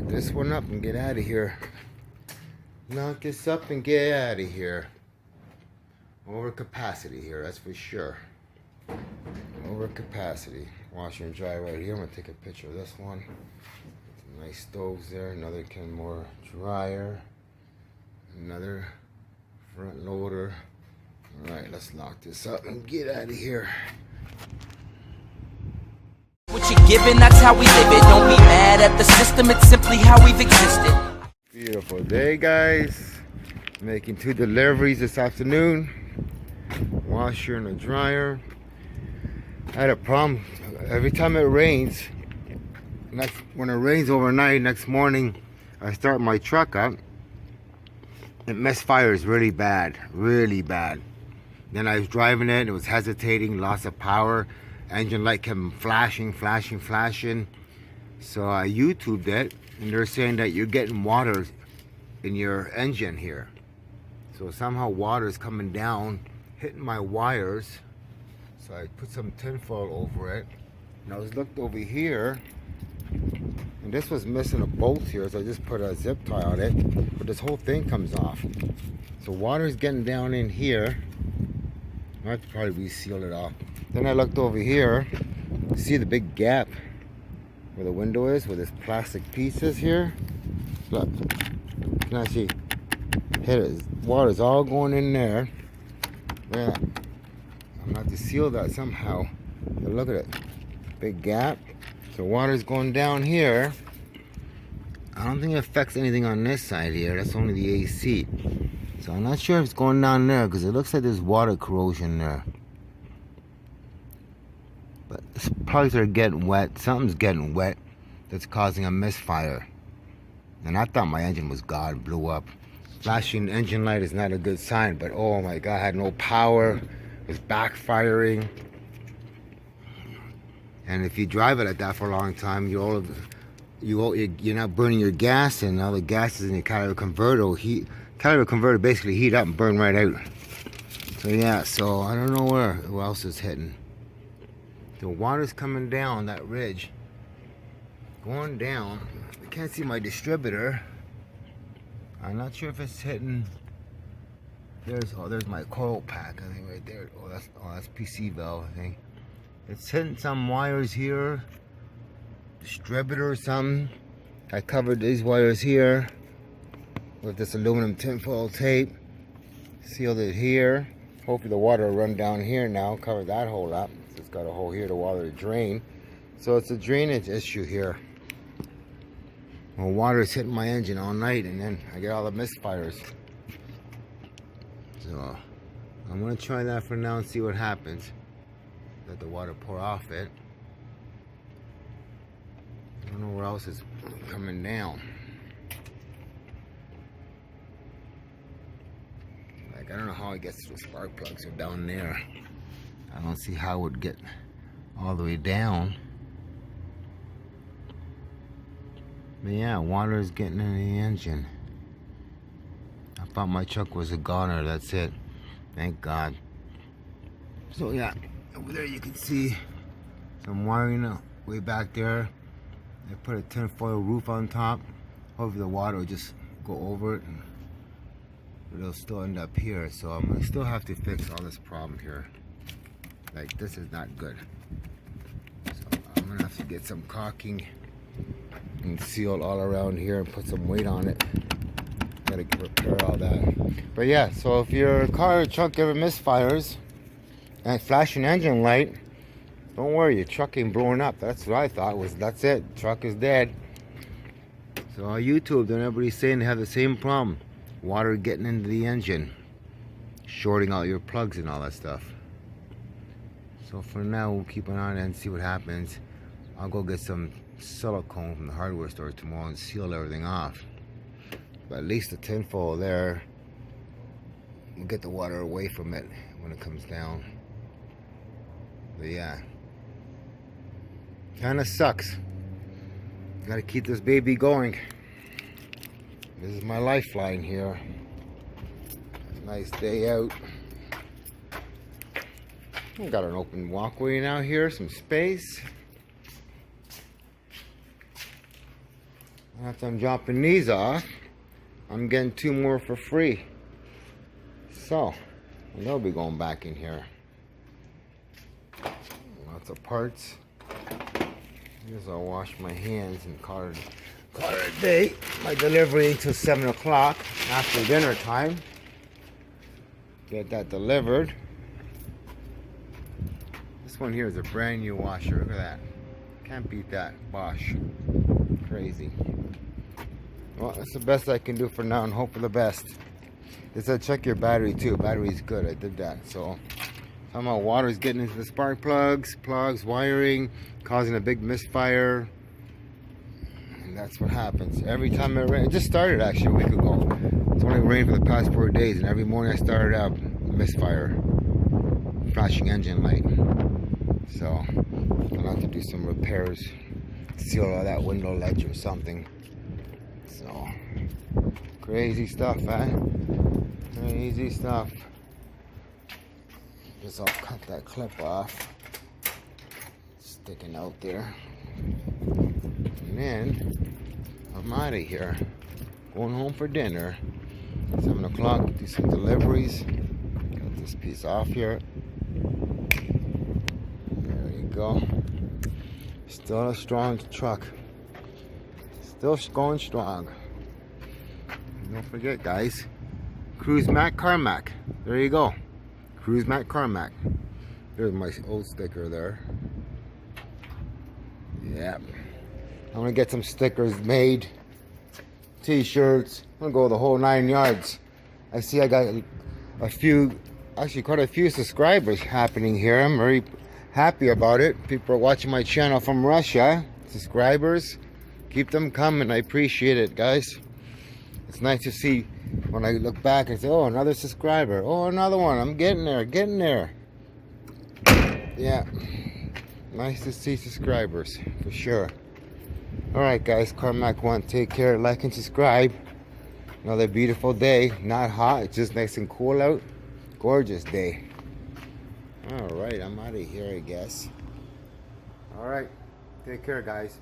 Knock this one up and get out of here. Knock this up and get out of here. Over capacity here, that's for sure. Over capacity. Washer and dry right here. I'm gonna take a picture of this one. Some nice stoves there. Another can more dryer. Another front loader. Alright, let's lock this up and get out of here. What you're giving, that's how we live it. Don't be mad at the system, it's simply how we've existed. Beautiful day, guys. Making 2 deliveries this afternoon. Washer and a dryer. I had a problem. Every time it rains, when it rains overnight, next morning, I start my truck up. It misfires really bad, really bad. Then I was driving it was hesitating, loss of power. Engine light kept flashing. So I YouTubed it, and they're saying that you're getting water in your engine here. So somehow water is coming down, hitting my wires. So I put some tinfoil over it. And I was looked over here, and this was missing a bolt here, so I just put a zip tie on it. But this whole thing comes off. So water's getting down in here. I have to probably reseal it off. Then I looked over here. See the big gap where the window is, with this plastic pieces here. Look, can I see? Hit it. Water's all going in there. Yeah, I'm gonna have to seal that somehow. But look at it, big gap. So water's going down here. I don't think it affects anything on this side here. That's only the AC. So I'm not sure if it's going down there, because it looks like there's water corrosion there. But the plugs are getting wet. Something's getting wet that's causing a misfire. And I thought my engine was gone, blew up. Flashing engine light is not a good sign, but oh my God, I had no power. It was backfiring. And if you drive it like that for a long time, you're not burning your gas, and all the gases in your catalytic converter will heat. Catalytic converter basically heat up and burn right out. So yeah, so I don't know where else is hitting. The water's coming down that ridge, going down. I can't see my distributor. I'm not sure if it's hitting. There's my coil pack, I think, right there. That's PC valve, I think. It's hitting some wires here, distributor or something. I covered these wires here with this aluminum tinfoil tape. Sealed it here. Hopefully the water will run down here now. Cover that hole up. It's got a hole here to water to drain. So it's a drainage issue here. Well, water is hitting my engine all night, and then I get all the misfires. So I'm gonna try that for now and see what happens. Let the water pour off it. I don't know where else is coming down. Like, I don't know how it gets to the spark plugs are down there. I don't see how it would get all the way down. But yeah, water is getting in the engine. I thought my truck was a goner, that's it. Thank God. So yeah, over there you can see some wiring way back there. I put a tinfoil roof on top. Hopefully the water will just go over it, and it'll still end up here. So I'm gonna still have to fix all this problem here. Like, this is not good. So I'm gonna have to get some caulking and seal all around here and put some weight on it. Gotta repair all that. But yeah, so if your car or truck ever misfires and flashing engine light, don't worry, your truck ain't blowing up. That's what I thought was, that's it, truck is dead. So on YouTube, then everybody's saying they have the same problem. Water getting into the engine, shorting out your plugs and all that stuff. So for now, we'll keep an eye on it and see what happens. I'll go get some silicone from the hardware store tomorrow and seal everything off. But at least the tinfoil there will get the water away from it when it comes down. But yeah, kind of sucks. Gotta keep this baby going. This is my lifeline here. Nice day out. We got an open walkway now here, some space. After I'm dropping these off, I'm getting 2 more for free. So, they'll be going back in here. Lots of parts. I guess I'll wash my hands and call it a day. My delivery until 7 o'clock after dinner time. Get that delivered. This one here is a brand new washer. Look at that. Can't beat that. Bosch. Crazy. Well, that's the best I can do for now and hope for the best. They said check your battery too. Battery's good. I did that. So, somehow water's getting into the spark plugs, wiring, causing a big misfire. And that's what happens. Every time it rains, it just started actually a week ago. It's only rained for the past 4 days, and every morning I started out misfire, flashing engine light. So, I'll have to do some repairs, seal all that window ledge or something. So, crazy stuff, eh? Crazy stuff. Guess I'll cut that clip off. Sticking out there. And then, I'm out of here. Going home for dinner. 7 o'clock, do some deliveries. Got this piece off here. There you go. Still a strong truck. Still going strong. And don't forget, guys, Cruise Mac Carmack. There you go. Cruise Mac Carmack. There's my old sticker there. Yeah. I'm gonna get some stickers made. T-shirts. I'm gonna go the whole 9 yards. I see I got a few, actually quite a few subscribers happening here. I'm very happy about it. People are watching my channel from Russia. Subscribers. Keep them coming. I appreciate it, guys. It's nice to see when I look back and say, oh, another subscriber. Oh, another one. I'm getting there, getting there. Yeah. Nice to see subscribers, for sure. Alright, guys. Carmack 1. Take care. Like and subscribe. Another beautiful day. Not hot. It's just nice and cool out. Gorgeous day. Alright. I'm out of here, I guess. Alright. Take care, guys.